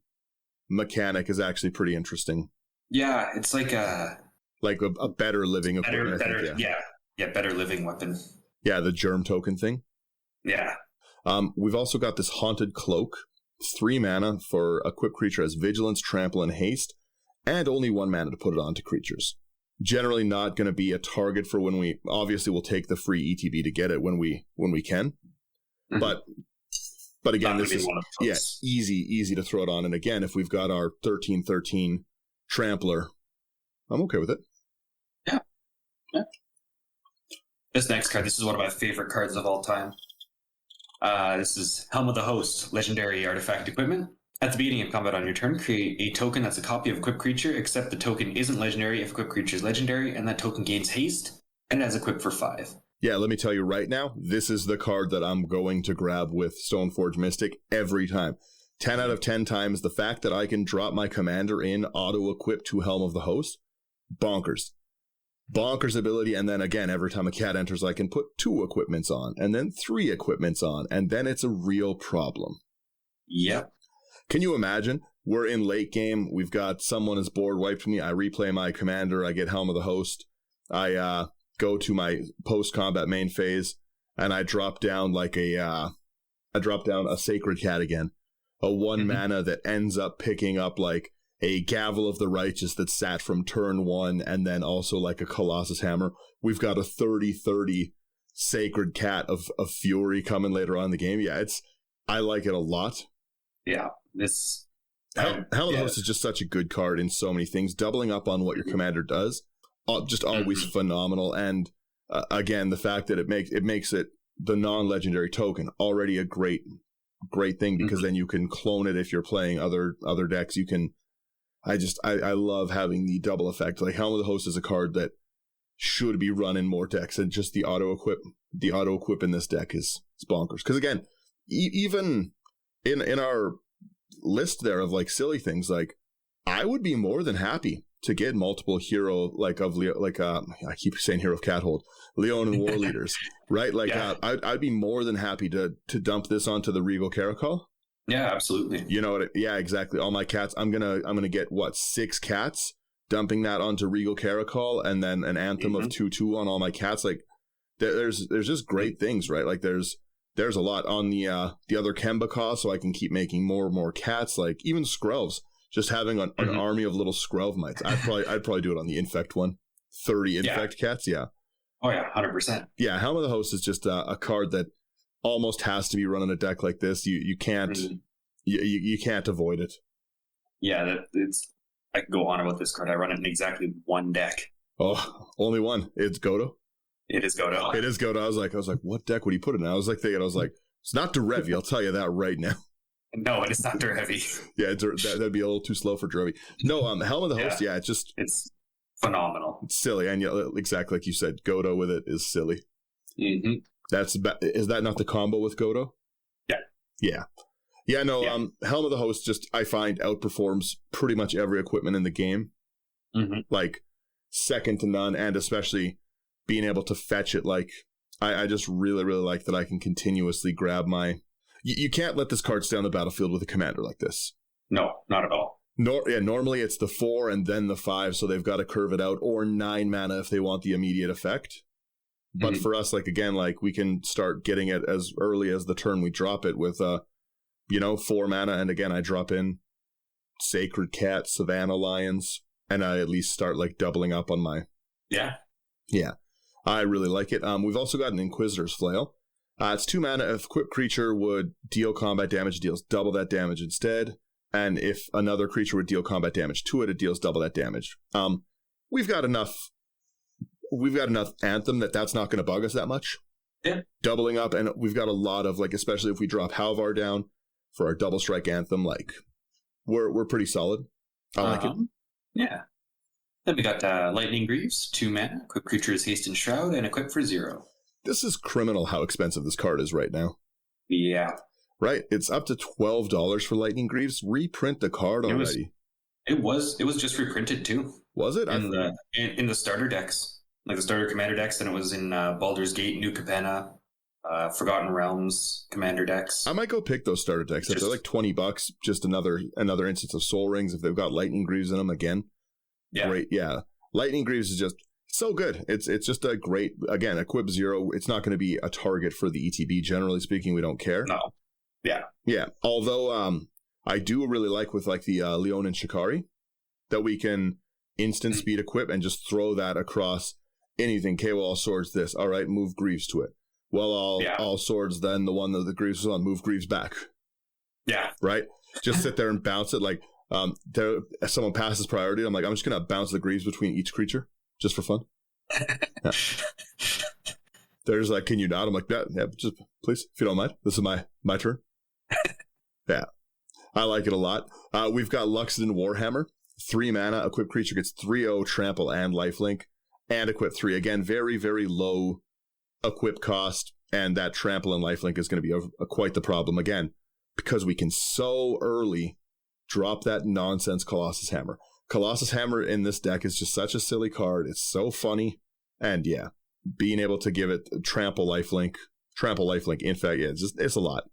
mechanic is actually pretty interesting. Yeah, it's like a better living equipment. Better living weapon. Yeah, the germ token thing. Yeah. We've also got this Haunted Cloak, 3 mana for equipped creature as Vigilance, Trample, and Haste, and only 1 mana to put it onto creatures. Generally not going to be a target for when we, obviously we'll take the free ETB to get it when we can. Mm-hmm. But again, this is easy to throw it on. And again, if we've got our 13/13 Trampler, I'm okay with it. Yeah. This next card, this is one of my favorite cards of all time. This is Helm of the Host, legendary artifact equipment. At the beginning of combat on your turn, create a token that's a copy of equipped creature, except the token isn't legendary if equipped creature is legendary, and that token gains haste, and it has equipped for 5. Yeah, let me tell you right now, this is the card that I'm going to grab with Stoneforge Mystic every time. 10 out of 10 times, the fact that I can drop my commander in auto-equipped to Helm of the Host, bonkers. Bonkers ability, and then again, every time a cat enters, I can put 2 equipments on, and then 3 equipments on, and then it's a real problem. Yep. Can you imagine? We're in late game, we've got someone has board wiped me, I replay my commander, I get Helm of the Host, I go to my post-combat main phase, and I drop down a Sacred Cat again. A 1 mana that ends up picking up like a Gavel of the Righteous that sat from turn 1, and then also like a Colossus Hammer. We've got a 30/30 Sacred Cat of Fury coming later on in the game. Yeah, I like it a lot. Yeah, Helm of the Host is just such a good card in so many things. Doubling up on what your commander does, just always phenomenal. And again, the fact that it makes it the non-legendary token already a great great thing because then you can clone it if you're playing other decks. You can. I love having the double effect. Like Helm of the Host is a card that should be run in more decks, and just the auto equip in this deck is bonkers. Because again, even in our list there of like silly things, like I would be more than happy to get multiple hero I keep saying Hero of Cathold, Leon and War Leaders, right? Like I'd be more than happy to dump this onto the Regal Caracol. Yeah, absolutely. You know what? Yeah, exactly. All my cats. I'm gonna get 6 cats, dumping that onto Regal Caracol, and then an Anthem of 2/2 on all my cats. Like there's just great things, right? Like there's a lot on the other Kemba cost, so I can keep making more and more cats. Like even Skrelvs, just having an army of little Skrelv mites. I'd probably do it on the Infect one. 30 Infect cats. Yeah. Oh yeah, 100%. Yeah, Helm of the Host is just a card that almost has to be run in a deck like this. You can't you can't avoid it. Yeah, I can go on about this card. I run it in exactly one deck. Oh, only one. It's Godo. It is Godo. It is Godo. I was like, what deck would he put it in? I was thinking, it's not Derevi. I'll tell you that right now. No, it is not Derevi. Yeah, that'd be a little too slow for Derevi. No, Helm of the Host. Yeah, it's phenomenal. It's silly, and exactly like you said, Godo with it is silly. Mm-hmm. Is that not the combo with Godo? Yeah. No. Helm of the Host just I find outperforms pretty much every equipment in the game, like second to none, and especially being able to fetch it. Like I just really like that I can continuously grab my. You can't let this card stay on the battlefield with a commander like this. No, not at all. Normally it's the 4 and then the 5, so they've got to curve it out, or 9 mana if they want the immediate effect. But for us, like again, like we can start getting it as early as the turn we drop it with 4 mana, and again I drop in Sacred Cat, Savannah Lions, and I at least start like doubling up on my. Yeah. I really like it. We've also got an Inquisitor's Flail. It's 2 mana. If equipped creature would deal combat damage, it deals double that damage instead. And if another creature would deal combat damage to it, it deals double that damage. We've got enough Anthem that's not going to bug us that much. Yeah. Doubling up, and we've got a lot of, like, especially if we drop Halvar down for our double strike Anthem, like, we're pretty solid. I like it. Yeah. Then we got Lightning Greaves, 2 mana, equip creatures Haste and Shroud, and equip for 0. This is criminal how expensive this card is right now. Yeah. Right, it's up to $12 for Lightning Greaves. Reprint the card already. It was just reprinted too. Was it? In the starter decks, like the starter commander decks, and it was in Baldur's Gate, New Capenna, Forgotten Realms commander decks. I might go pick those starter decks. If they're like $20, just another instance of Soul Rings. If they've got Lightning Greaves in them again, great. Yeah, Lightning Greaves is just so good. It's just a great, again, equip 0. It's not going to be a target for the ETB. Generally speaking, we don't care. No. Yeah. Although I do really like with like the Leon and Shikari that we can instant speed equip and just throw that across anything. Okay, well, all swords this. All right, move Greaves to it. Well, all swords then the one that the Greaves was on, move Greaves back. Yeah. Right? Just sit there and bounce it. Like if someone passes priority, I'm just going to bounce the Greaves between each creature just for fun. Yeah. There's like, can you not? I'm like, yeah, just please, if you don't mind. This is my turn. Yeah, I like it a lot. We've got Luxodon Warhammer, 3 mana, equipped creature gets 3/0, trample, and lifelink, and equip 3. Again, very, very low equip cost, and that trample and lifelink is going to be quite the problem again, because we can so early drop that nonsense Colossus Hammer. Colossus Hammer in this deck is just such a silly card. It's so funny, and yeah, being able to give it trample, lifelink. In fact, yeah, it's a lot.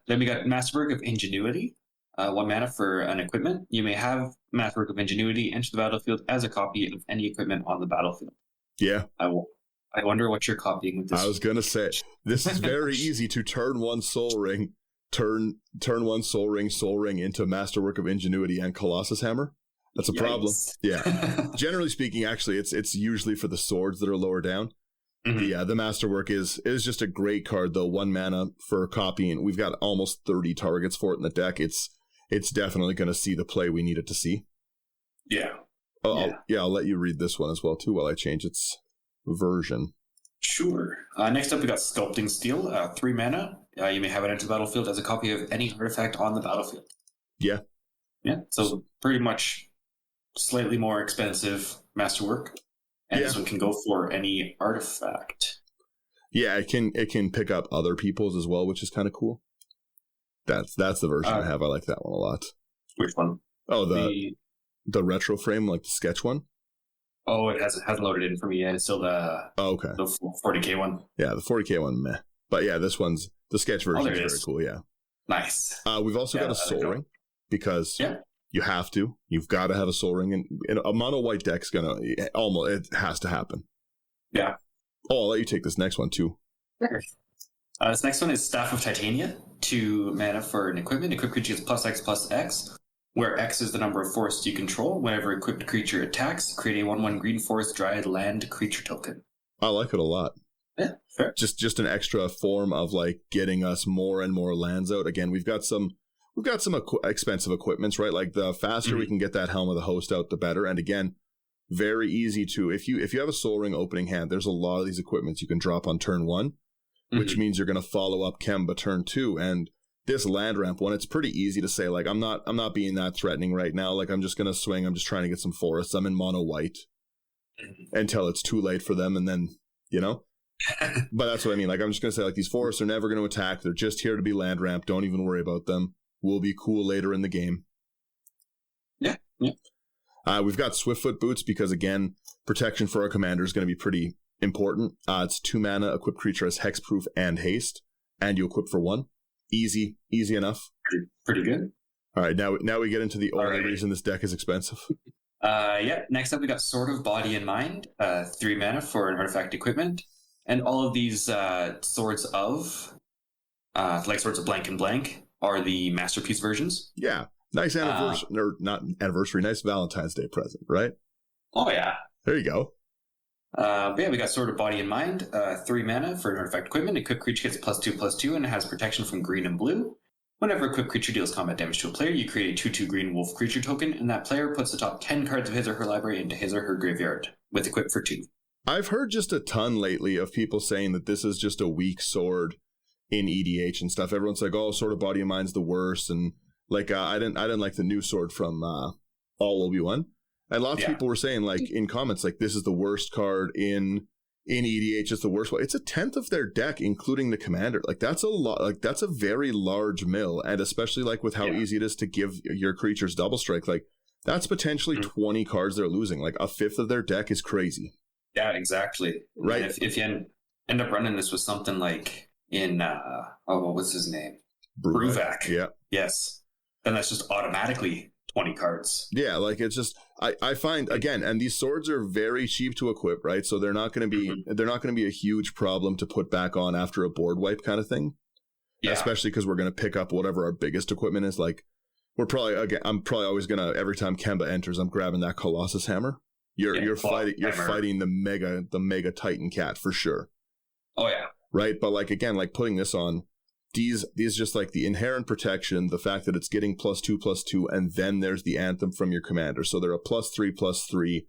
Then we got Masterwork of Ingenuity, 1 mana for an equipment. You may have Masterwork of Ingenuity enter the battlefield as a copy of any equipment on the battlefield. Yeah. I wonder what you're copying with this. I was going to say, this is very easy to turn 1 Soul Ring, turn 1 Soul Ring into Masterwork of Ingenuity and Colossus Hammer. That's a problem. Yeah. Generally speaking, actually, it's usually for the swords that are lower down. Mm-hmm. The Masterwork is just a great card, though. 1 mana for copying. We've got almost 30 targets for it in the deck. It's definitely going to see the play we need it to see. Yeah. I'll let you read this one as well, too, while I change its version. Sure. Next up, we got Sculpting Steel, 3 mana. You may have it enter the battlefield as a copy of any artifact on the battlefield. Yeah. Yeah, so pretty much slightly more expensive masterwork. And this one can go for any artifact. Yeah, it can pick up other people's as well, which is kind of cool. That's the version I have. I like that one a lot. Which one? Oh, the retro frame, like the sketch one. Oh, it hasn't loaded in for me yet. It's still the 40K one. Yeah, the 40K one, meh. But yeah, this one's the sketch version is very cool. Yeah, nice. We've also got a Soul Ring because you have to. You've got to have a Soul Ring, and a mono white deck's gonna it has to happen. Yeah. Oh, I'll let you take this next one too. Sure. This next one is Staff of Titania, 2 mana for an equipment. Equipped creature gets +X/+X, where X is the number of forests you control. Whenever equipped creature attacks, create a 1/1 green forest dryad land creature token. I like it a lot. Yeah, fair. Just an extra form of like getting us more and more lands out. Again, we've got some expensive equipments, right? Like the faster we can get that Helm of the Host out, the better. And again, very easy to if you have a Soul Ring opening hand, there's a lot of these equipments you can drop on turn 1, which means you're going to follow up Kemba turn 2. And this land ramp one, it's pretty easy to say like I'm not being that threatening right now. Like I'm just going to swing. I'm just trying to get some forests. I'm in mono white until it's too late for them, and then But that's what I mean. Like I'm just going to say like these forests are never going to attack. They're just here to be land ramp. Don't even worry about them. We'll be cool later in the game. Yeah. We've got Swiftfoot Boots because, again, protection for our commander is going to be pretty important. It's 2 mana, equipped creature has hexproof and haste, and you equip for 1. Easy enough. Pretty good. All right, now we get into the only reason this deck is expensive. Next up, we got Sword of Body and Mind, 3 mana for an artifact equipment. And all of these Swords of Blank and Blank, are the Masterpiece versions. Yeah. Nice anniversary, or not anniversary, nice Valentine's Day present, right? Oh, yeah. There you go. We got Sword of Body and Mind, 3 mana for an artifact equipment. Equipped creature gets +2/+2 and it has protection from green and blue. Whenever equipped creature deals combat damage to a player, you create a 2/2 green wolf creature token, and that player puts the top 10 cards of his or her library into his or her graveyard, with equip for 2. I've heard just a ton lately of people saying that this is just a weak sword in EDH and stuff. Everyone's like, oh, Sword of Body and Mind's the worst, and like I didn't like the new sword from All Obi-Wan. And lots of people were saying, like, in comments, like, this is the worst card in EDH. It's the worst one. It's a 10th of their deck, including the commander. Like, that's a lot. Like, that's a very large mill. And especially, like, with how easy it is to give your creatures double strike, like, that's potentially 20 cards they're losing. Like, a fifth of their deck is crazy. Yeah, exactly. Right. And if you end up running this with something like in, what was his name? Bruvac. Yeah. Yes. Then that's just automatically 20 cards. Yeah, like it's just I find again, and these swords are very cheap to equip, right? So they're not going to be a huge problem to put back on after a board wipe kind of thing. Yeah. Especially because we're going to pick up whatever our biggest equipment is. Like I'm probably always going to, every time Kemba enters, I'm grabbing that Colossus Hammer. You're fighting the mega Titan Cat for sure. Oh yeah. Right, but like again, like putting this on. These just like the inherent protection, the fact that it's getting +2/+2, and then there's the Anthem from your commander. So they're a +3/+3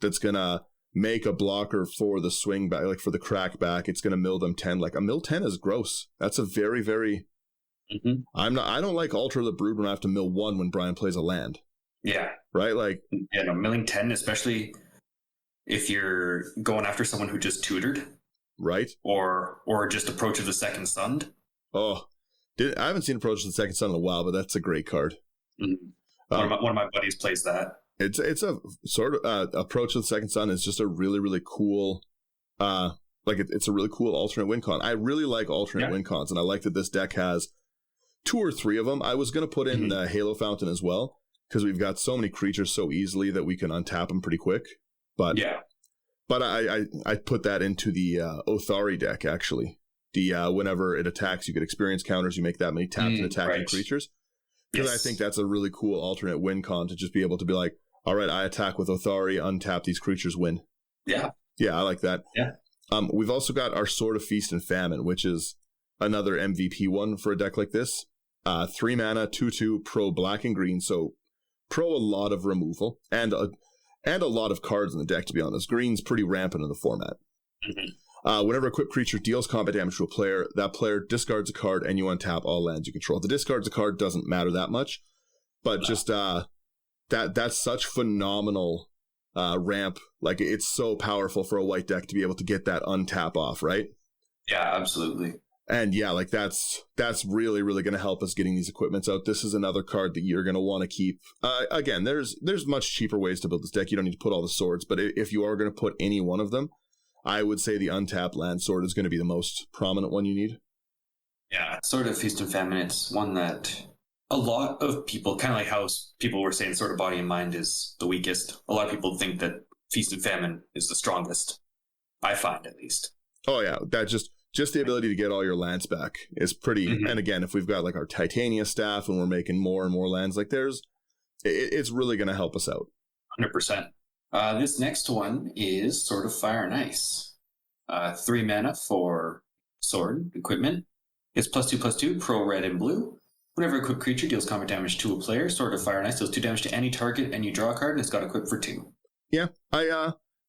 that's going to make a blocker for the swing back, like for the crack back. It's going to mill them 10. Like a mill 10 is gross. That's a very, very... I don't like Alter the Brood when I have to mill 1 when Brian plays a land. Yeah. Right? Like... Yeah, no, milling 10, especially if you're going after someone who just tutored. Right. Or just approaches the second sun. Oh, I haven't seen Approach to the Second Sun in a while, but that's a great card. One of my buddies plays that. It's a sort of Approach to the Second Sun is just a really, really cool, it's a really cool alternate win con. I really like alternate win cons, and I like that this deck has 2 or 3 of them. I was going to put in the Halo Fountain as well, because we've got so many creatures so easily that we can untap them pretty quick. But I put that into the Othari deck, actually. Whenever it attacks, you get experience counters. You make that many taps and attacking creatures. Because I think that's a really cool alternate win con to just be able to be like, all right, I attack with Othari, untap these creatures, win. Yeah. Yeah, I like that. Yeah. We've also got our Sword of Feast and Famine, which is another MVP one for a deck like this. 3 mana, 2/2, pro black and green. So pro a lot of removal and a lot of cards in the deck, to be honest. Green's pretty rampant in the format. Whenever a equipped creature deals combat damage to a player, that player discards a card and you untap all lands you control. The discards a card doesn't matter that much, but just that's such phenomenal ramp. Like, it's so powerful for a white deck to be able to get that untap off, right? Yeah, absolutely. And yeah, like that's really, really going to help us getting these equipments out. This is another card that you're going to want to keep. Again, there's much cheaper ways to build this deck. You don't need to put all the swords, but if you are going to put any one of them, I would say the untapped land sword is going to be the most prominent one you need. Yeah, Sword of Feast and Famine. It's one that a lot of people, kind of like how people were saying Sword of Body and Mind is the weakest. A lot of people think that Feast and Famine is the strongest. I find, at least. Oh yeah, that just the ability to get all your lands back is pretty. Mm-hmm. And again, if we've got like our Titania staff and we're making more and more lands, like it's really going to help us out. 100%. This next one is Sword of Fire and Ice. 3 mana for sword equipment. It's +2/+2, pro red and blue. Whenever a equipped creature deals combat damage to a player, Sword of Fire and Ice deals 2 damage to any target, and you draw a card, and it's got equipped for 2. Yeah,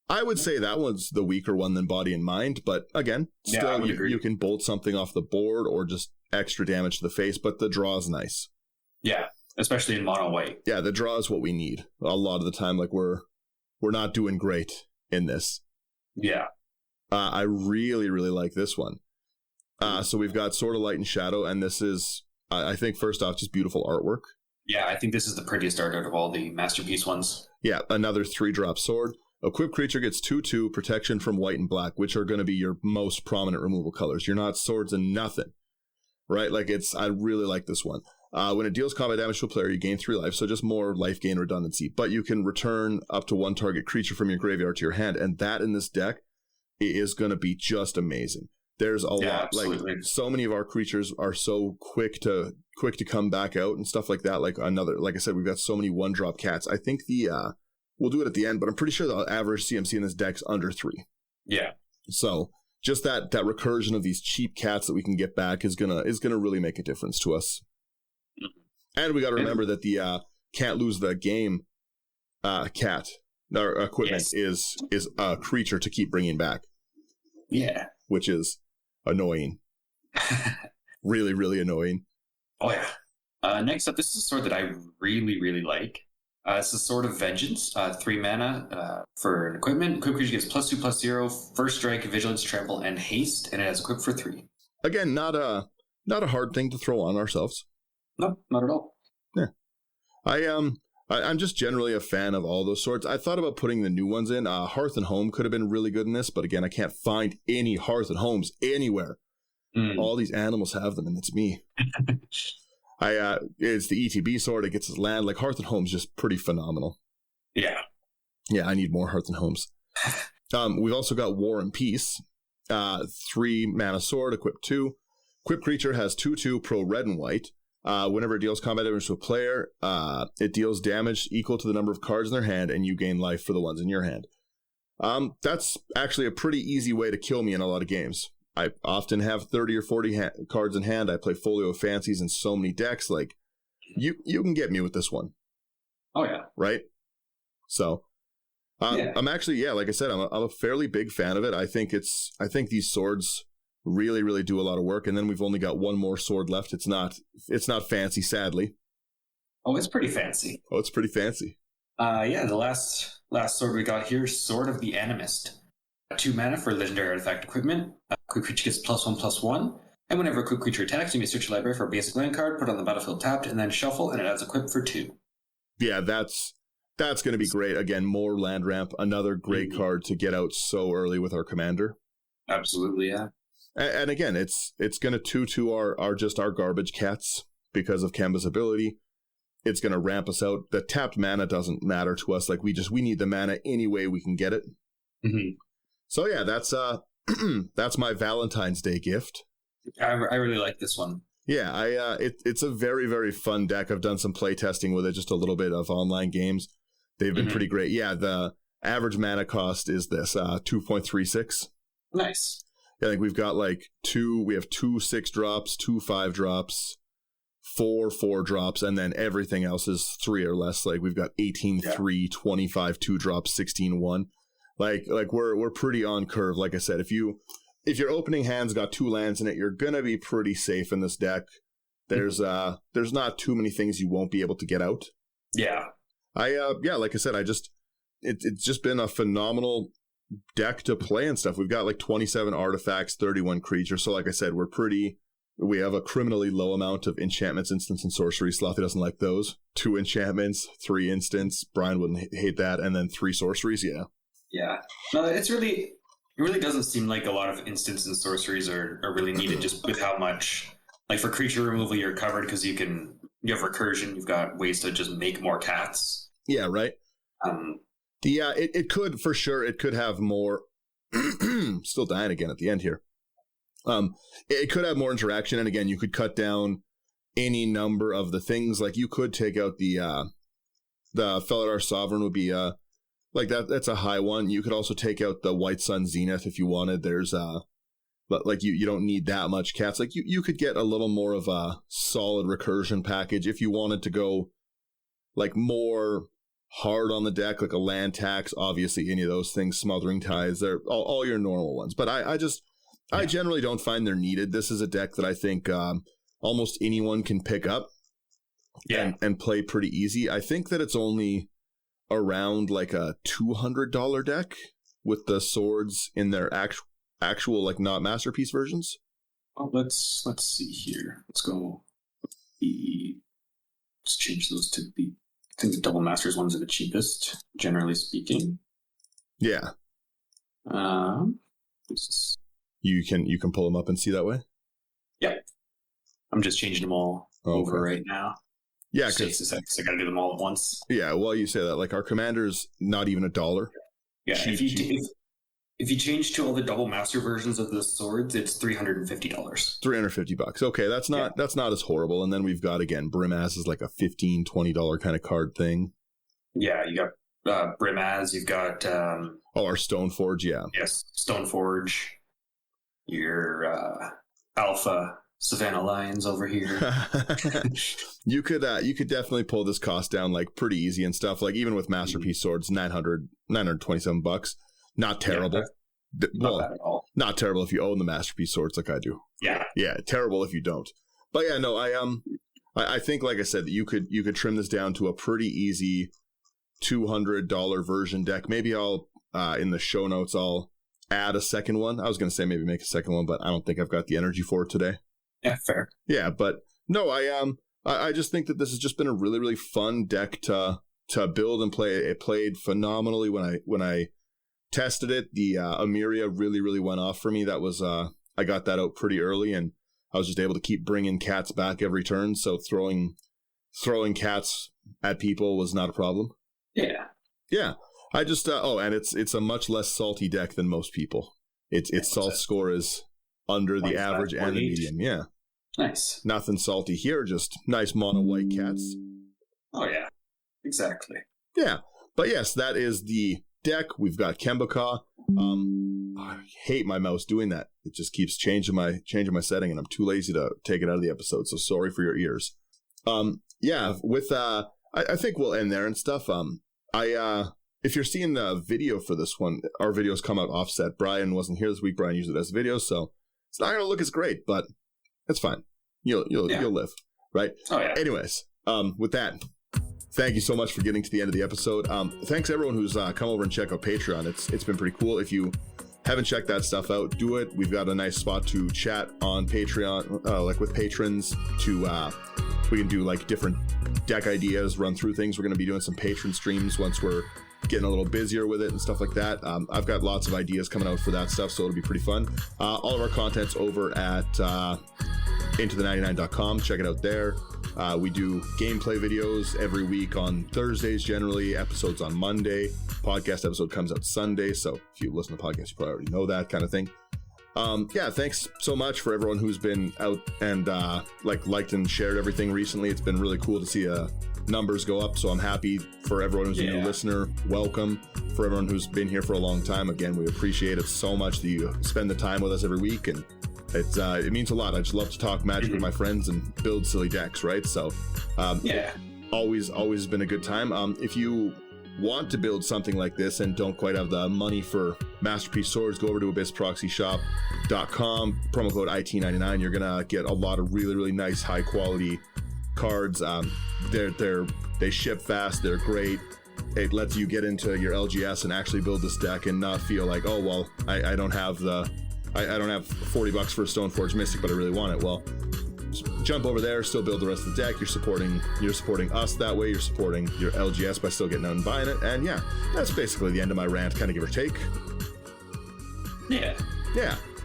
I would say that one's the weaker one than Body and Mind, but again, still you can bolt something off the board or just extra damage to the face, but the draw is nice. Yeah, especially in mono white. Yeah, the draw is what we need a lot of the time. Like we're not doing great in this. Yeah. I really, really like this one. So we've got Sword of Light and Shadow, and this is, I think, first off, just beautiful artwork. Yeah, I think this is the prettiest art out of all the Masterpiece ones. Yeah, another 3-drop sword. Equipped creature gets 2/2 protection from white and black, which are going to be your most prominent removal colors. You're not swords and nothing, right? Like I really like this one. When it deals combat damage to a player, you gain 3 life, so just more life gain redundancy. But you can return up to 1 target creature from your graveyard to your hand, and that in this deck is going to be just amazing. There's a lot, absolutely. Like so many of our creatures are so quick to come back out and stuff like that. Like I said, we've got so many 1-drop cats. I think we'll do it at the end, but I'm pretty sure the average CMC in this deck's under 3. Yeah. So just that recursion of these cheap cats that we can get back is gonna really make a difference to us. Mm-hmm. And we got to remember that the can't lose the game cat or equipment is a creature to keep bringing back. Yeah. Which is annoying. Really, really annoying. Oh yeah. Next up, this is a sword that I really, really like. It's the Sword of Vengeance, 3 mana for an equipment. Equipped creature gets +2/+0, first strike, vigilance, trample, and haste, and it has equipped for 3. Again, not a hard thing to throw on ourselves. No, not at all. Yeah, I'm just generally a fan of all those swords. I thought about putting the new ones in. Hearth and Home could have been really good in this, but again, I can't find any Hearth and Homes anywhere. All these animals have them, and it's me. It's the ETB sword. It gets his land. Like Hearth and Home's just pretty phenomenal. Yeah. Yeah, I need more Hearth and Homes. We've also got War and Peace. 3 mana sword, equipped 2. Equipped creature has 2/2 pro red and white. Whenever it deals combat damage to a player, it deals damage equal to the number of cards in their hand, and you gain life for the ones in your hand. That's actually a pretty easy way to kill me in a lot of games. I often have 30 or 40 cards in hand. I play Folio of Fancies in so many decks. Like, you can get me with this one. Oh, yeah. Right? So, I'm actually, like I said, I'm a fairly big fan of it. I think these swords really, really do a lot of work. And then we've only got 1 more sword left. It's not fancy, sadly. Oh, it's pretty fancy. Oh, it's pretty fancy. The last sword we got here, Sword of the Animist. 2 mana for legendary artifact equipment. Quick creature gets +1/+1. And whenever a quick creature attacks, you may search your library for a basic land card, put it on the battlefield tapped, and then shuffle, and it adds equipped for 2. Yeah, that's going to be great. Again, more land ramp. Another great card to get out so early with our commander. Absolutely, yeah. And again, it's going to 2/2 our garbage cats because of Kemba's ability. It's going to ramp us out. The tapped mana doesn't matter to us. Like we need the mana any way we can get it. Mm-hmm. So yeah, that's my Valentine's Day gift. I really like this one. Yeah, it's a very, very fun deck. I've done some play testing with it, just a little bit of online games. They've been pretty great. Yeah, the average mana cost is this 2.36. Nice. I think we've got we have 2 6-drops, 2 5-drops, 4 4-drops, and then everything else is 3 or less. Like we've got 18-3, 25 2-drops, 16-1. Like we're pretty on curve. Like I said, if you if your opening hand's got 2 lands in it, you're going to be pretty safe in this deck. There's not too many things you won't be able to get out. Yeah. Like I said, it's just been a phenomenal deck to play and stuff. We've got like 27 artifacts, 31 creatures. So like I said, we have a criminally low amount of enchantments, instants, and sorceries. Slothy doesn't like those. 2 enchantments, 3 instants. Brian wouldn't hate that. And then 3 sorceries. Yeah. Yeah. No, it really doesn't seem like a lot of instants and sorceries are really needed, just with how much, like for creature removal, you're covered because you have recursion. You've got ways to just make more cats. Yeah. Right. It could, for sure, it could have more. Still dying again at the end here. It could have more interaction, and again, you could cut down any number of the things. Like you could take out the Felidar Sovereign would be like that. That's a high one. You could also take out the White Sun Zenith if you wanted. There's but like you don't need that much cats. Like you could get a little more of a solid recursion package if you wanted to go like more hard on the deck, like a land tax. Obviously, any of those things, Smothering Tides, they're all your normal ones. But I generally don't find they're needed. This is a deck that I think almost anyone can pick up and play pretty easy. I think that it's only around like a $200 deck with the swords in their actual like not masterpiece versions. Oh, let's see here. Let's go. Let's change those to the. I think the double masters ones are the cheapest, generally speaking. Yeah. You can pull them up and see that way? Yeah. I'm just changing them all over right now. Yeah, because I got to do them all at once. Yeah, well, you say that. Like, our commander's not even $1. Yeah, cheap. If you change to all the double master versions of the swords, it's $350. $350. Okay, that's not as horrible. And then we've got, again, Brimaz is like a $15, $20 kind of card thing. Yeah, you got Brimaz, you've got... our Stoneforge, yeah. Yes, Stoneforge. Your Alpha Savannah Lions over here. You could definitely pull this cost down like pretty easy and stuff. Like even with masterpiece swords, $927. Not terrible. Not bad at all. Not terrible if you own the masterpiece swords like I do. Yeah, terrible if you don't. But yeah, no, I think like I said that you could trim this down to a pretty easy $200 version deck. Maybe I'll in the show notes I'll add a second one. I was going to say maybe make a second one, but I don't think I've got the energy for it today. Yeah, fair. Yeah, but no, I just think that this has just been a really, really fun deck to build and play. It played phenomenally when I tested it. The Amiria really, really went off for me. That was I got that out pretty early, and I was just able to keep bringing cats back every turn. So throwing cats at people was not a problem. Yeah. I just and it's a much less salty deck than most people. Its salt score is under the average and the medium. Yeah, nice. Nothing salty here. Just nice mono white cats. Oh yeah, exactly. Yeah, but yes, that is the deck. We've got Kemba. I hate my mouse doing that. It just keeps changing my setting, and I'm too lazy to take it out of the episode. So sorry for your ears. Yeah, with I think we'll end there and stuff. If you're seeing the video for this one, our videos come out offset. Brian wasn't here this week. Brian used it as videos, so it's not going to look as great, but it's fine. You'll live, right? Oh yeah. Anyways, with that, thank you so much for getting to the end of the episode. Thanks everyone who's come over and check out Patreon. It's been pretty cool. If you haven't checked that stuff out, do it. We've got a nice spot to chat on Patreon, like with patrons. We can do like different deck ideas, run through things. We're going to be doing some patron streams once we're getting a little busier with it and stuff like that. I've got lots of ideas coming out for that stuff, so it'll be pretty fun. All of our content's over at intothe99.com. Check it out there. We do gameplay videos every week on Thursdays, generally. Episodes on Monday. Podcast episode comes out Sunday, so if you listen to podcasts, you probably already know that kind of thing. Yeah, thanks so much for everyone who's been out and liked and shared everything recently. It's been really cool to see numbers go up, so I'm happy for everyone who's a new listener. Welcome. For everyone who's been here for a long time, again, we appreciate it so much that you spend the time with us every week, and it means a lot. I just love to talk Magic with my friends and build silly decks, right? So always been a good time. If you want to build something like this and don't quite have the money for Masterpiece Swords, go over to abyssproxyshop.com, promo code IT99. You're gonna get a lot of really, really nice, high quality cards. They ship fast, they're great. It lets you get into your LGS and actually build this deck and not feel like, oh well, I don't have $40 for a Stoneforge Mystic, but I really want it. Well, jump over there, still build the rest of the deck. You're supporting us that way. You're supporting your LGS by still getting out and buying it. And yeah, that's basically the end of my rant, kind of give or take. Yeah.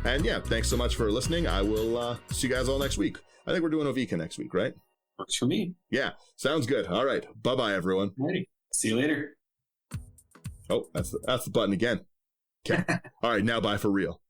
And yeah, thanks so much for listening. I will see you guys all next week. I think we're doing Ovika next week, right? Works for me. Yeah, sounds good. All right, bye everyone. Alrighty. See you later. Oh, that's the button again. Okay. All right, now bye for real.